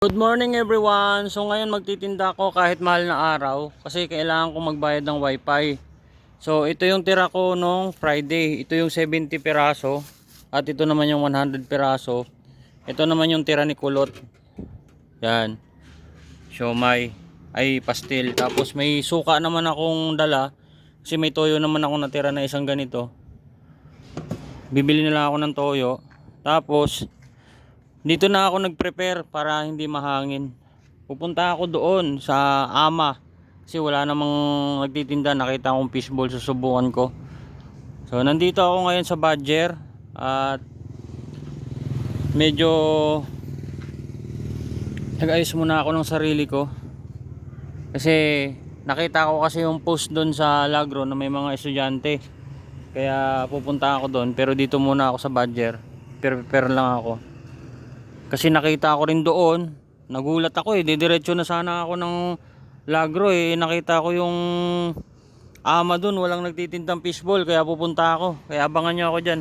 Good morning everyone. So ngayon magtitinda ako kahit mahal na araw kasi kailangan ko magbayad ng wifi. So ito yung tira ko nung Friday. Ito yung 70 piraso at ito naman yung 100 piraso. Ito naman yung tira ni Kulot. Yan. Siomai ay pastil. Tapos may suka naman akong dala kasi may toyo naman ako natira na isang ganito. Bibili na lang ako ng toyo. Tapos dito na ako nag-prepare para hindi mahangin. Pupunta ako doon sa Ama kasi wala namang nagtitinda. Nakita akong fishball, susubukan ko. So nandito ako ngayon sa Badger at medyo nag-ayos muna ako ng sarili ko kasi nakita ko kasi yung post doon sa Lagro na may mga estudyante, kaya pupunta ako doon. Pero dito muna ako sa Badger, prepare lang ako. Kasi nakita ko rin doon, nagulat ako didiretso na sana ako ng Lagro nakita ko yung Ama doon, walang nagtitindang fishball, kaya pupunta ako. Kaya abangan nyo ako dyan.